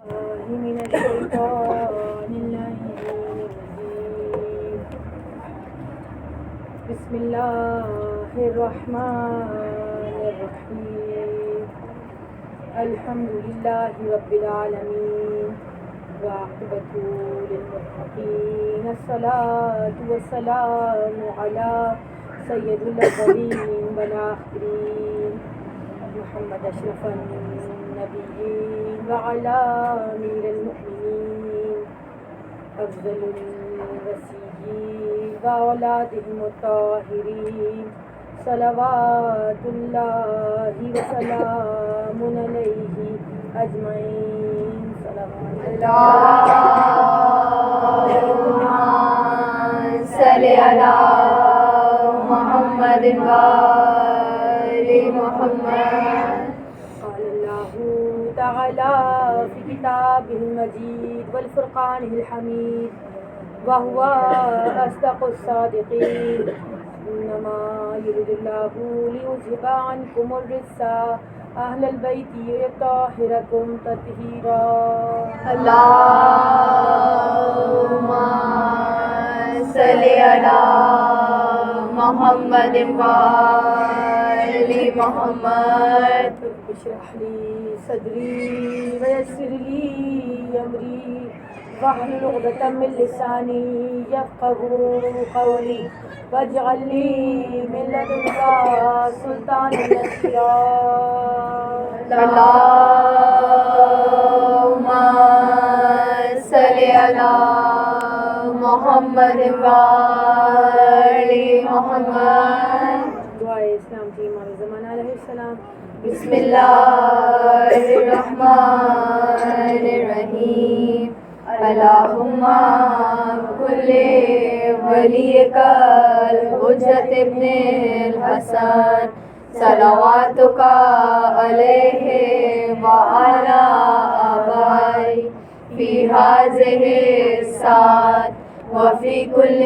من الشيطان اللعين الرجيم. بسم الله الرحمن الرحيم. الحمد لله رب العالمين والعاقبة للمتقين. الصلاة والسلام على سيد الأولين والآخرين محمد أشرف النبيين وعلى أمير المؤمنين أفضل الرسيين وأولادهم الطاهرين صلوات الله وسلام عليه أجمعين. اللهم صل على محمد وآل محمد. قال الله تعالى في كتابه المجيد والفرقانه الحميد وهو أصدق الصادقين. إنما يريد الله ليذهب عنكم الرجس أهل البيت ويطهركم تطهيرا. اللهم صل على محمد وآل محمد. رب اشرح لي صدري ويسر لي أمري واحلل عقدة من لساني يفقهوا قولي واجعل لي من لدنك سلطانا نصيرا. اللهم صل على محمد وآل محمد. دعائے اسلام کی امام زمانہ علیہ السلام. بسم اللہ الرحمن الرحیم. اللہم کل ولیک الحجۃ ابن الحسن صلواتک علیہ وعلی آبائہ فی ہذہ الساعۃ وفی کل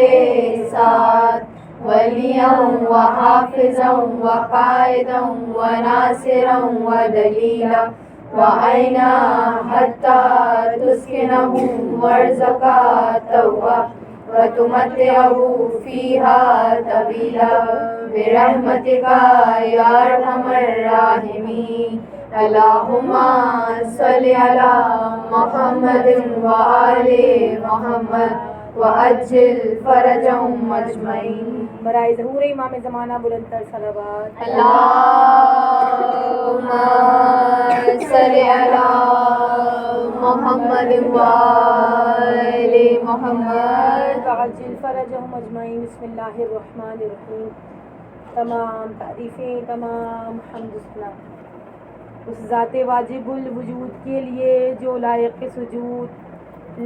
ساعۃ ولیاً وحافظاً وقائداً وناصراً ودلیلا وعینا حتی تسکنہ وارزقہ وتمتعہ فیہا طویلا برحمتک یا ارحم الراحمین. اللہم صل علی محمد وآل محمد وعجل فرجهم اجمعین. برائے ظہور امام زمانہ بلند تر صلوات. اللہم صل علی محمد وآل محمد وعجل فرجهم اجمعین. بسم اللہ الرحمن الرحیم. تمام تعریفیں، تمام حمد و ثنا اس ذات واجب الوجود کے لیے جو لائق سجود،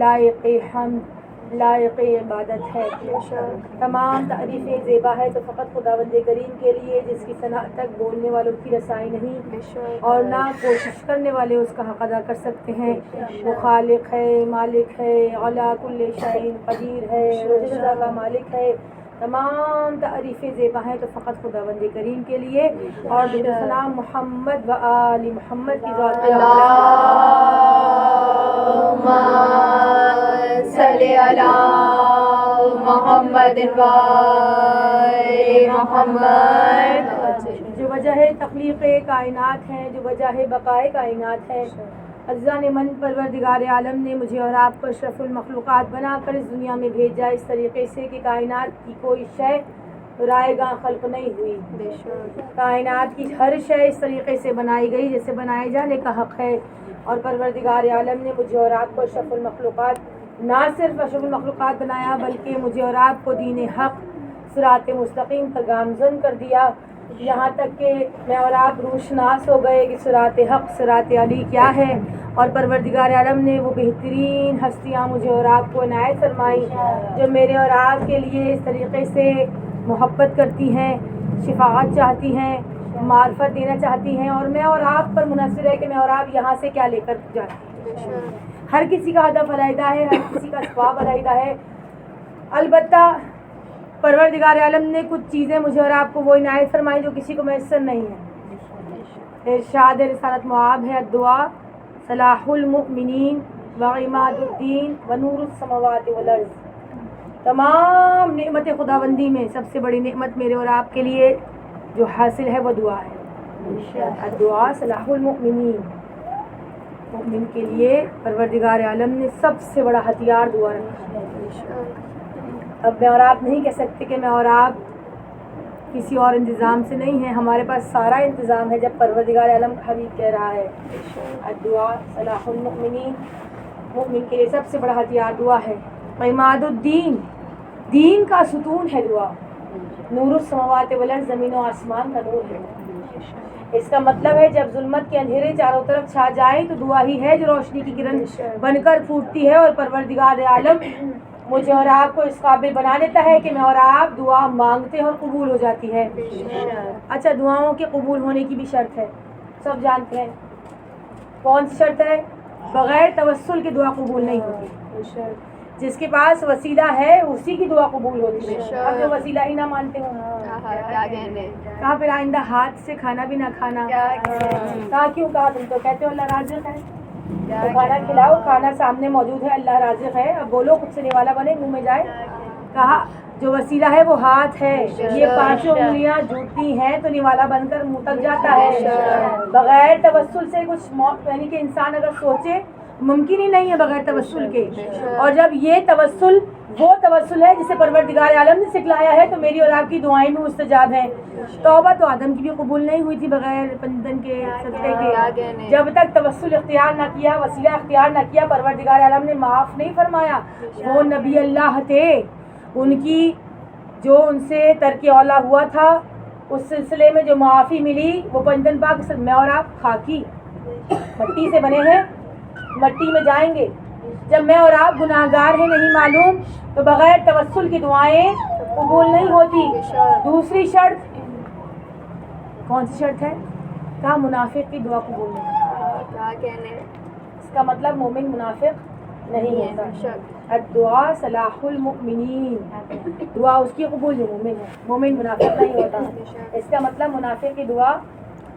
لائق حمد، لائق عبادت ہے. تمام تعریفیں زیبا ہے تو فقط خداوند کریم کے لیے جس کی ثنا تک بولنے والوں کی رسائی نہیں اور نہ کوشش کرنے والے اس کا حق ادا کر سکتے ہیں. وہ خالق ہے، مالک ہے، علی کل شیء قدیر ہے، رضا کا مالک ہے. تمام تعریفیں زیبا ہیں تو فقط خداوند کریم کے لیے. اور درود و سلام محمد و آل محمد کی ذات پر. اللہم صل علی محمد وآل محمد. جو وجہ تخلیق کائنات ہے، جو وجہ بقائے کائنات ہے، عزیزان من پروردگار عالم نے مجھے اور آپ کو اشرف المخلوقات بنا کر اس دنیا میں بھیجا اس طریقے سے کہ کائنات کی کوئی شے رائے گاں خلق نہیں ہوئی. کائنات کی ہر شے اس طریقے سے بنائی گئی جیسے بنائے جانے کا حق ہے. اور پروردگار عالم نے مجھے اور آپ کو اشرف المخلوقات نہ صرف اشرف المخلوقات بنایا بلکہ مجھے اور آپ کو دین حق صراط مستقیم پر گامزن کر دیا. یہاں تک کہ میں اور آپ روشناس ہو گئے کہ صراط حق صراط علی کیا ہے. اور پروردگار عالم نے وہ بہترین ہستیاں مجھے اور آپ کو عنایت فرمائی جو میرے اور آپ کے لیے اس طریقے سے محبت کرتی ہیں، شفاعت چاہتی ہیں، معرفت دینا چاہتی ہیں. اور میں اور آپ پر منحصر ہے کہ میں اور آپ یہاں سے کیا لے کر جاتے ہیں. ہر کسی کا ہدف علیحدہ ہے، ہر کسی کا ثواب علیحدہ ہے. البتہ پروردگار عالم نے کچھ چیزیں مجھے اور آپ کو وہ عنایت فرمائی جو کسی کو میسر نہیں ہے. ارشاد رسالت معاب ہے دعا صلاح المؤمنین و عماد الدین و نور السماوات والارض. تمام نعمت خداوندی میں سب سے بڑی نعمت میرے اور آپ کے لیے جو حاصل ہے وہ دعا ہے. الدعاء صلاح المؤمنین. مومن کے لیے پروردگار عالم نے سب سے بڑا ہتھیار دعا رکھا ہے. اب میں اور آپ نہیں کہہ سکتے کہ میں اور آپ کسی اور انتظام سے نہیں ہیں، ہمارے پاس سارا انتظام ہے. جب پروردگار عالم کا حبیب کہہ رہا ہے الدعاء صلاح المؤمنین، مومن کے لیے سب سے بڑا ہتھیار دعا ہے. عماد الدین، دین کا ستون ہے دعا. نور السماوات والارض، زمین و آسمان کا نور ہے. اس کا مطلب ہے جب ظلمت کے اندھیرے چاروں طرف چھا جائیں تو دعا ہی ہے جو روشنی کی کرن بن کر پھوٹتی ہے، اور پروردگار عالم مجھے اور آپ کو اس قابل بنا دیتا ہے کہ میں اور آپ دعا مانگتے ہیں اور قبول ہو جاتی ہے. اچھا، دعاؤں کے قبول ہونے کی بھی شرط ہے، سب جانتے ہیں. کون سی شرط ہے؟ بغیر توسل کے دعا قبول نہیں ہوتی. جس کے پاس وسیلہ ہے اسی کی دعا قبول ہوتی ہے. اب جو وسیلہ ہی نہ مانتے ہوں کہاں پھر آئندہ ہاتھ سے کھانا بھی نہ کھانا. کہاں کیوں کہا؟ تم تو کہتے ہو اللہ رازق ہے، تو کھانا کھلاؤ، کھانا سامنے موجود ہے، اللہ رازق ہے. اب بولو خود سے نوالا بنے، منہ میں جائے. کہا جو وسیلہ ہے وہ ہاتھ ہے. یہ پانچوں انگلیاں جھوٹتی ہیں تو نوالا بن کر منہ تک جاتا ہے. بغیر توسل سے کچھ یعنی کہ انسان اگر سوچے ممکن ہی نہیں ہے بغیر توسل کے. اور جب یہ توسل وہ توسل ہے جسے پروردگار عالم نے سکھلایا ہے تو میری اور آپ کی دعائیں بھی مستجاب ہیں. توبہ تو آدم کی بھی قبول نہیں ہوئی تھی بغیر پندن کے صدقے کے. جب تک توسل اختیار نہ کیا، وسیلہ اختیار نہ کیا، پروردگار عالم نے معاف نہیں فرمایا. وہ نبی اللہ تھے، ان کی جو ان سے ترک اولا ہوا تھا اس سلسلے میں جو معافی ملی وہ پنجن پاک. میں اور آپ خاکی مٹی سے بنے ہیں، مٹی میں جائیں گے. جب میں اور آپ گناہگار ہیں نہیں معلوم تو بغیر توسل کی دعائیں قبول نہیں ہوتی. دوسری شرط کون سی شرط ہے؟ کہا منافق کی دعا قبول نہیں. اس کا مطلب مومن منافق نہیں ہوتا. الدعاء صلاح المؤمنین، دعا اس کی قبول جو مومن ہے، مومن منافق نہیں ہوتا. اس کا مطلب منافق کی دعا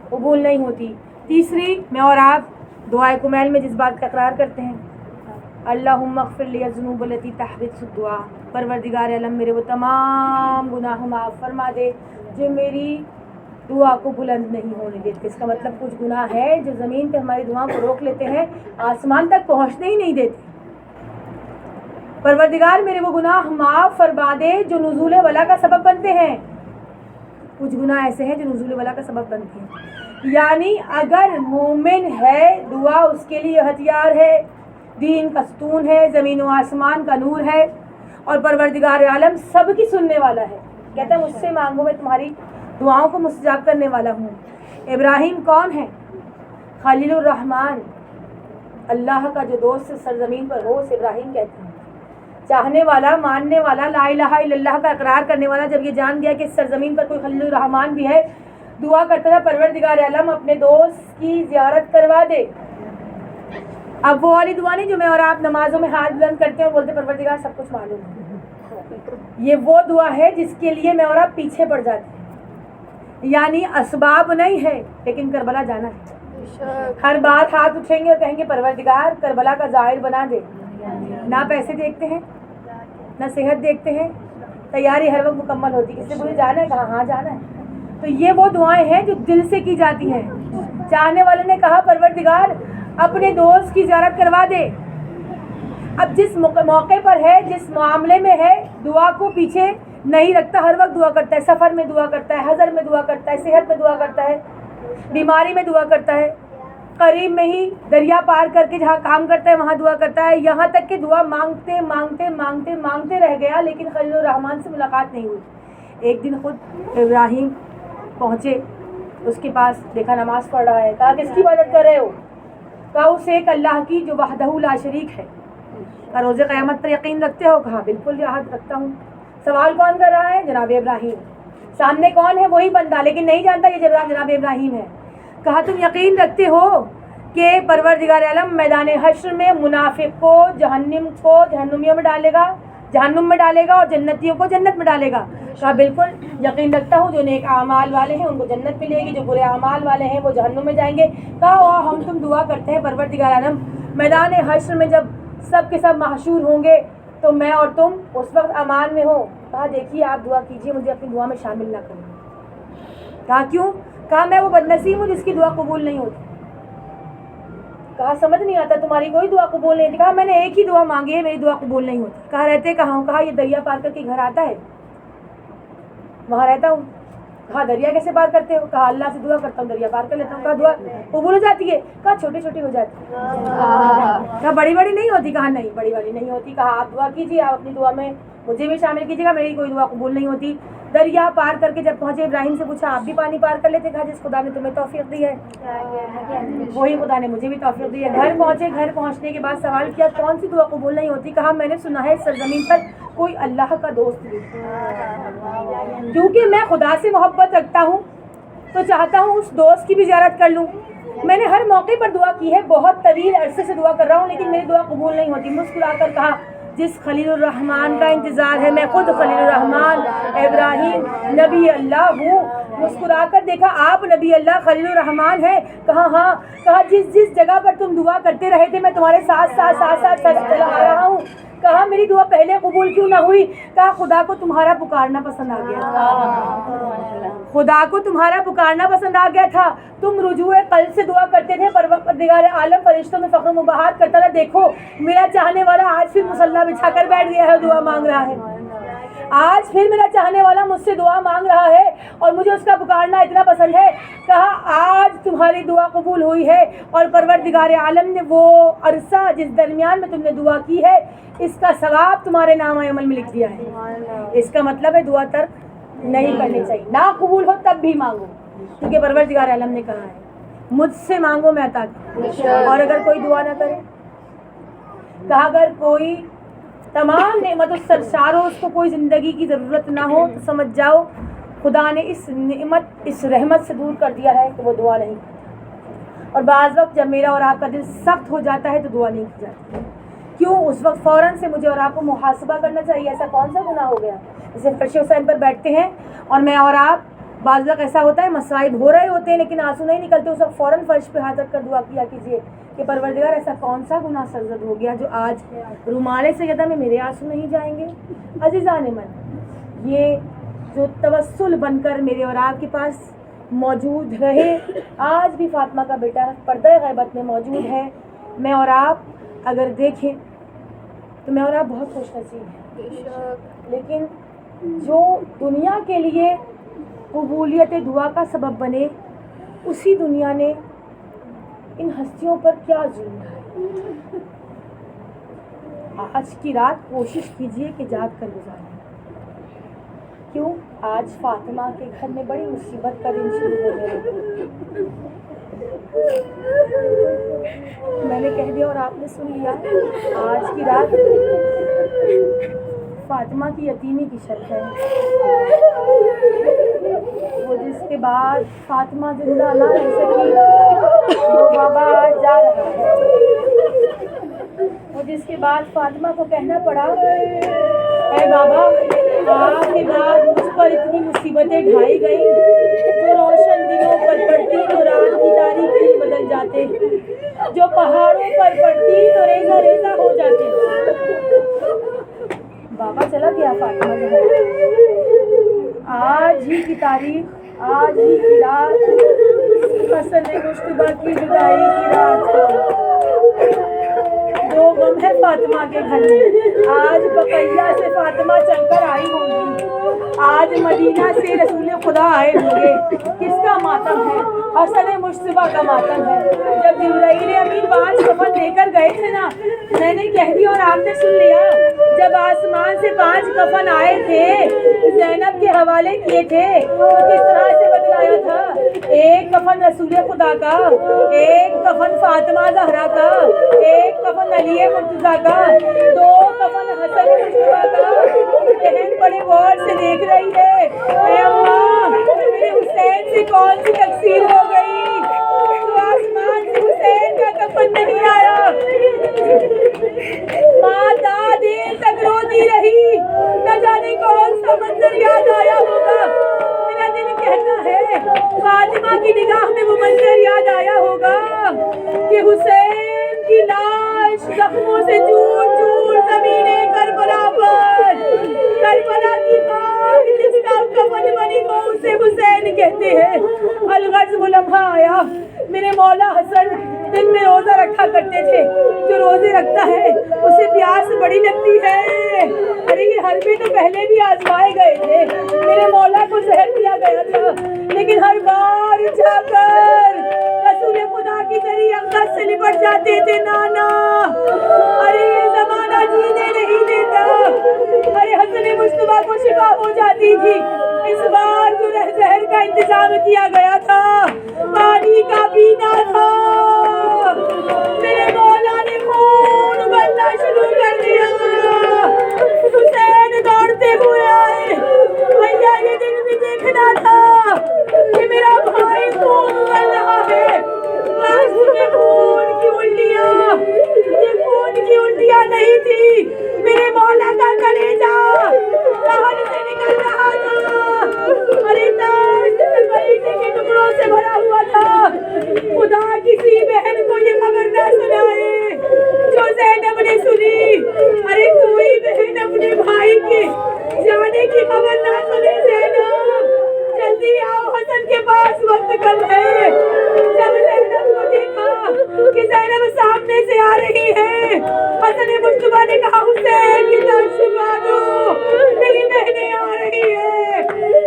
قبول نہیں ہوتی. تیسری، میں اور آپ دعائے کمیل میں جس بات کا اقرار کرتے ہیں اللہم اغفر لی الذنوب التی تحبط الدعاء، پروردگار عالم میرے وہ تمام گناہ معاف فرما دے جو میری دعا کو بلند نہیں ہونے دیتے. اس کا مطلب کچھ گناہ ہے جو زمین پہ ہماری دعاؤں کو روک لیتے ہیں، آسمان تک پہنچنے ہی نہیں دیتے. پروردگار میرے وہ گناہ معاف فرما دے جو نزول ولا کا سبب بنتے ہیں. کچھ گناہ ایسے ہیں جو نزول ولا کا سبب بنتے ہیں. یعنی اگر مومن ہے دعا اس کے لیے ہتھیار ہے، دین کا ستون ہے، زمین و آسمان کا نور ہے، اور پروردگار عالم سب کی سننے والا ہے. کہتا ہے مجھ سے مانگو میں تمہاری دعاؤں کو مستجاب کرنے والا ہوں. ابراہیم کون ہے؟ خلیل الرحمن، اللہ کا جو دوست سرزمین پر ہو اسے ابراہیم کہتے ہیں. چاہنے والا، ماننے والا، لا الہ الا اللہ کا اقرار کرنے والا. جب یہ جان گیا کہ اس سرزمین پر کوئی خلیل الرحمن بھی ہے، دعا کرتا تھا پروردگار عالم اپنے دوست کی زیارت کروا دے. اب وہ والی دعا نہیں جو میں اور آپ نمازوں میں ہاتھ بلند کرتے ہیں اور بولتے پروردگار سب کچھ معلوم ہے. یہ وہ دعا ہے جس کے لیے میں اور آپ پیچھے پڑ جاتے ہیں. یعنی اسباب نہیں ہے لیکن کربلا جانا ہے. ہر بار ہاتھ اٹھیں گے اور کہیں گے پروردگار کربلا کا ظاہر بنا دے. نہ پیسے دیکھتے ہیں، نہ صحت دیکھتے ہیں، تیاری ہر وقت مکمل ہوتی ہے. کس سے مجھے جانا ہے؟ کہاں ہاں جانا ہے. تو یہ وہ دعائیں ہیں جو دل سے کی جاتی ہیں. چاہنے والے نے کہا پروردگار اپنے دوست کی زیارت کروا دے. اب جس موقع پر ہے، جس معاملے میں ہے، دعا کو پیچھے نہیں رکھتا، ہر وقت دعا کرتا ہے. سفر میں دعا کرتا ہے، حضر میں دعا کرتا ہے، صحت میں دعا کرتا ہے، بیماری میں دعا کرتا ہے، قریب میں ہی دریا پار کر کے جہاں کام کرتا ہے وہاں دعا کرتا ہے. یہاں تک کہ دعا مانگتے مانگتے مانگتے مانگتے رہ گیا لیکن خلیل الرحمن سے ملاقات نہیں ہوئی. ایک دن خود ابراہیم پہنچے اس کے پاس، دیکھا نماز پڑھ رہا ہے. کہا کس کی عبادت کر رہے ہو؟ کہا اس ایک اللہ کی جو وحدہ لا شریک ہے. کہا روز قیامت پر یقین رکھتے ہو؟ کہا بالکل یقین رکھتا ہوں. سوال کون کر رہا ہے؟ جناب ابراہیم. سامنے کون ہے؟ وہی بندہ، لیکن نہیں جانتا یہ جناب ابراہیم ہے. کہا تم یقین رکھتے ہو کہ پروردگار عالم میدان حشر میں منافق کو جہنمیوں میں ڈالے گا؟ जहन्नुम में डालेगा और जन्नतियों को जन्नत में डालेगा। कहा बिल्कुल यकीन रखता हूँ, जो नेक आमाल वाले हैं उनको जन्नत मिलेगी, जो बुरे आमाल वाले हैं वो जहन्नुम में जाएंगे। कहा वाह हम तुम दुआ करते हैं परवरदिगार आलम मैदान हश्र में जब सब के सब महशूर होंगे तो मैं और तुम उस वक्त अमान में हो। कहा देखिए आप दुआ कीजिए मुझे अपनी दुआ में शामिल ना करें। कहा क्यों? कहा मैं वो बदनसीब हूँ जिसकी दुआ कबूल नहीं होती। कहा समझ नहीं आता तुम्हारी कोई दुआ कबूल नहीं होती। कहा मैंने एक ही दुआ मांगी है, मेरी दुआ कबूल नहीं होती। कहा रहते कहाँ हूँ? कहा ये दरिया पार करके घर आता है, वहाँ रहता हूँ। कहा दरिया कैसे पार करते हो? कहा अल्लाह से दुआ करता हूँ दरिया पार कर लेता हूँ। कहा दुआ कबूल हो जाती है? कहा छोटी छोटी हो जाती है। कहा बड़ी बड़ी नहीं होती? कहा नहीं बड़ी बड़ी नहीं होती। कहा आप दुआ कीजिए, आप अपनी दुआ में मुझे भी शामिल कीजिएगा, मेरी कोई दुआ कबूल नहीं होती। दरिया पार करके जब पहुँचे इब्राहिम से पूछा आप भी पानी पार कर लेते? कहा जिस खुदा ने तुम्हें तौफीक दी है वही खुदा ने मुझे भी तौफीक दी है। घर पहुँचे, घर पहुँचने के बाद सवाल किया कौन सी दुआ कबूल नहीं होती? कहा मैंने सुना है सरजमीन पर कोई अल्लाह का दोस्त भी, क्योंकि मैं खुदा से मोहब्बत रखता हूँ तो चाहता हूँ उस दोस्त की भी ज़ियारत कर लूँ। मैंने हर मौके पर दुआ की है, बहुत तवील अरसे से दुआ कर रहा हूँ लेकिन मेरी दुआ कबूल नहीं होती। मुस्कुरा कर कहा जिस खलीलुर रहमान का इंतज़ार है, मैं खुद खलीलुर रहमान इब्राहिम नबी अल्लाह हूँ। मुस्कुरा कर देखा आप नबी अल्लाह खलीलुर रहमान है? कहा हाँ। कहा जिस जिस जगह पर तुम दुआ करते रहे थे मैं तुम्हारे साथ साथ साथ साथ चला आ रहा हूँ। कहा मेरी दुआ पहले कबूल क्यों ना हुई? कहा खुदा को तुम्हारा पुकारना पसंद आ गया, खुदा को तुम्हारा पुकारना पसंद आ गया था। तुम रुजूए कल्ब से दुआ करते थे, परवरदिगार आलम फरिश्तों में फ़ख्र मुबाहत करता था देखो मेरा चाहने वाला आज फिर मुसल्ला बिछा कर बैठ गया है, दुआ मांग रहा है। आज फिर मेरा चाहने वाला मुझसे दुआ मांग रहा है और मुझे उसका पुकारना इतना पसंद है। कहा आज तुम्हारी दुआ कबूल हुई है और परवरदिगार आलम ने वो अरसा जिस दरमियान में तुमने दुआ की है इसका सवाब तुम्हारे नाम अमल में लिख दिया है। इसका मतलब है दुआ तर्क नहीं करनी चाहिए, ना कबूल हो तब भी मांगो, क्योंकि परवरदिगार आलम ने कहा है मुझसे मांगो मैं अता करूं। और अगर कोई दुआ ना करे, कहा अगर कोई तमाम नेमत सरशार हो उसको कोई ज़िंदगी की ज़रूरत ना हो तो समझ जाओ खुदा ने इस नेमत इस रहमत से दूर कर दिया है कि वो दुआ नहीं करता। और बाज़ वक्त जब मेरा और आपका दिल सख्त हो जाता है तो दुआ नहीं की जाती। क्यों? उस वक्त फ़ौरन से मुझे और आपको मुहासबा करना चाहिए, ऐसा कौन सा गुनाह हो गया? जैसे फर्श हुसैन पर बैठते हैं और मैं और आप बाज़ वक्त ऐसा होता है मसाइब हो रहे होते हैं लेकिन आंसू नहीं निकलते, उस वक्त फ़ौरन फर्श पे हाथ रख कर दुआ किया कीजिए कि परवरदिगार ऐसा कौन सा गुनाह सरजद हो गया जो आज रुमाले से ज़्यादा में मेरे आंसू नहीं जाएंगे। अज़ीज़ान मन, ये जो तवस्सुल बनकर मेरे और आपके पास मौजूद रहे, आज भी फातिमा का बेटा पर्दा गैबत में मौजूद है। मैं और आप अगर देखें तो मैं और आप बहुत खुशनसीब हैं, लेकिन जो दुनिया के लिए कबूलियत दुआ का सबब बने उसी दुनिया ने इन हस्तियों पर क्या जुल्म है। आज की रात कोशिश कीजिए कि जाग कर गुजारें। क्यों? आज फातिमा के घर में बड़ी मुसीबत का दिन शुरू हो गया। मैंने कह दिया और आपने सुन लिया। आज की रात फातिमा की यतीमी की शर्त है, वो जिसके बाद फातिमा जिंदा ना रह सकी वो बाबा आज जा रहा है। वो जिसके बाद फातिमा को कहना पड़ा ऐ बाबा आपके बाद मुझ पर इतनी मुसीबतें ढाई गई, जो रोशन दिनों पर पड़ती तो रात की तारीकी बदल जाते, जो पहाड़ों पर पड़ती तो रेजा रेजा हो जाते। बाबा चला गया फातिमा के। आज ही की तारीख, आज ही की रात हसन-ए-मुश्तबा की जुदाई की रात। दो गम है फातिमा के घर में। आज बकैया से फातिमा चलकर आई होंगी, आज मदीना से रसूल खुदा आए होंगे। किसका मातम है? हसन-ए-मुश्तबा का मातम है। जब जिब्राइल अमीन 5 कफन लेकर गए थे ना, मैंने कह दिया और आपने सुन लिया, जब आसमान से 5 कफन आए थे ज़ैनब के हवाले किए थे तो किस तरह से बतलाया था? एक कफन रसूल खुदा का, एक कफन फातिमा ज़हरा का, एक कफन अली मुर्तज़ा का, 2 कफन हसन मुश्तबा का। बहन बड़े गौर से देख रही है, ऐ अम्मा मेरे हुसैन से कौन सी तकसीर हो गई तो आसमान से हुसैन का कफन नहीं आया। माता देर तक रोती रही, कहते हैं अलगर्ज वो लम्हा आया, मेरे मौला हसन दिन में रोजा रखा करते थे। जो रोजे रखता है उसे प्यास बड़ी लगती है। अरे ये हलवे तो पहले भी आजमाए गए थे, मेरे मौला को जहर दिया गया था, लेकिन हर बार जाकर रसूल खुदा की जरिए अकस से लिपट जाते थे नाना। अरे ये जमाना जीने नहीं देता। अरे हसन मुस्तफा को शिफा हो जाती थी। इस बार जो जहर का इंतजाम किया गया था पानी का पीना था। मेरे मौला ने खून बनना शुरू कर दिया। हुसैन दौड़ते हुए आए, भैया ये दिन भी देखना था कि मेरा भाई खून बन रहा है। में खून की उल्टियां, ये खून की उल्टियां नहीं थी, मेरे मौला का कलेजा बाहर से निकल रहा था। अरे कलेजे के टुकड़ों से भरा हुआ था। खुदा किसी बहन को ये खबर न सुनाए जो ज़ैनब ने सुनी। अरे कोई बहन अपने भाई के जाने की खबर ना सुने। ज़ैनब जल्दी आओ, हसन के पास वक्त कम है। जब ज़ैनब को देखा कि ज़ैनब सामने से आ रही है, हसन मुस्तफा ने कहा हुसैन की तरफ छुपा दो, मेरी बहनें आ रही है,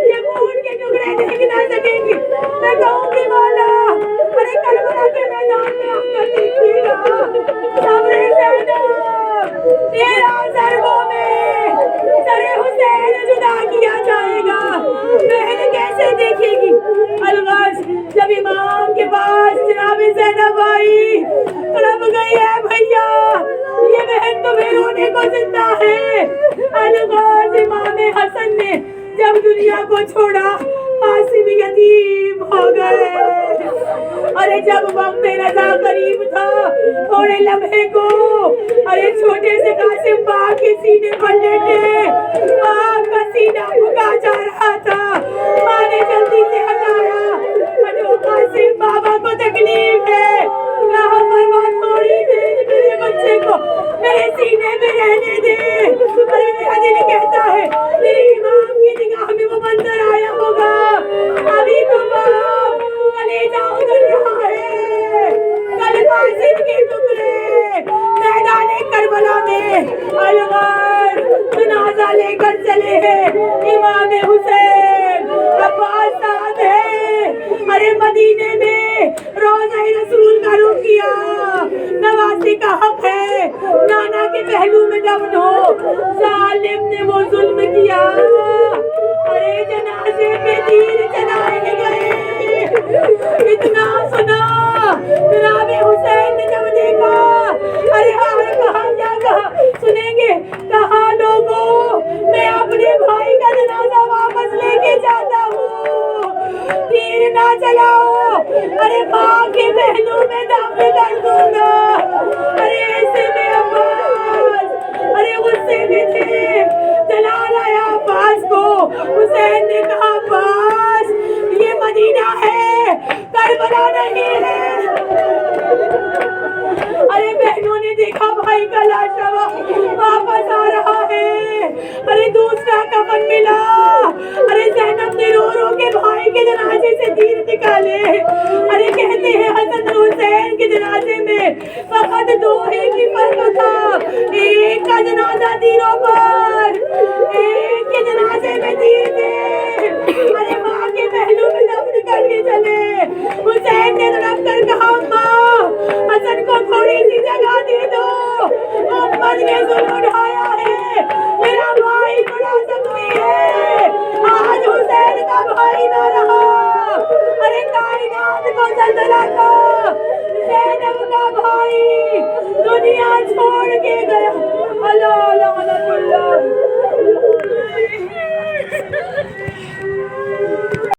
ये खून के टुकड़े देख ना सकेंगी। मैं कहूँगी मौला, अरे करबला के मैदान में आकर देखिएगा, सामने ज़ैनब तेरा ज़रबों में सरे हुसैन जुदा किया जाएगा। बहन कैसे देखेगी? अलगाज जब इमाम के पास जनाबे ज़ैनब आई, तड़प गई है भैया, ये बहन तुम्हें रोने को जिंदा है। अलगाज इमाम हसन ने जब दुनिया को छोड़ा कासिम यतीम हो गए। अरे जब वक्त रज़ा करीब था, थोड़े लम्हे को अरे छोटे से कासिम बाग के सीने पर लेटे, आग का सीना फुका जा रहा था। माँ ने जल्दी से हटाया, हटो कासिम, बाबा को तकलीफ है, कहा फरमा थोड़ी देर मेरे बच्चे को मेरे सीने में रहने दे। अरे मेरा दिल कहता है मेरी इमाम की निगाह में वो मंजर आया होगा। अभी तो बाप कलेजा उतर रहा है, कल कासिम के टुकड़े मैदाने करबला में अलगाज जनाजा लेकर चले हैं। इमाम हुसैन अब्बास साथ है। अरे मदीने में रोज़ा रसूल का रुख किया, नवासी का हक है नाना के पहलू में दफन हो, जालिम ने वो जुल्म किया। अरे जनाजे पे तीर चलाए गए। इतना सुना जनाबे हुसैन ने जब देखा, अरे हाल कहा क्या कहा सुनेंगे? कहा लोगों, मैं अपने भाई का जनाजा वापस लेके जाता हूँ, तीर ना चलाओ, अरे माँ के पहलू में दफन कर दूंगा। अरे ऐसे में अब्बास अरे गुस्से में थे, जलाल आया अब्बास को। हुसैन ने कहा अब्बास ये मदीना है, करबला नहीं है। अरे बहनों ने देखा भाई का लाशा वापस आ रहा है। अरे दूसरा कफन मिला। अरे ज़ैनब ने रो रो के भाई के जनाजे से तीर निकाले। अरे कहते हैं हसन हुसैन के जनाजे में फकत दो ही की फर्क था, एक का जनाजा तीरों पर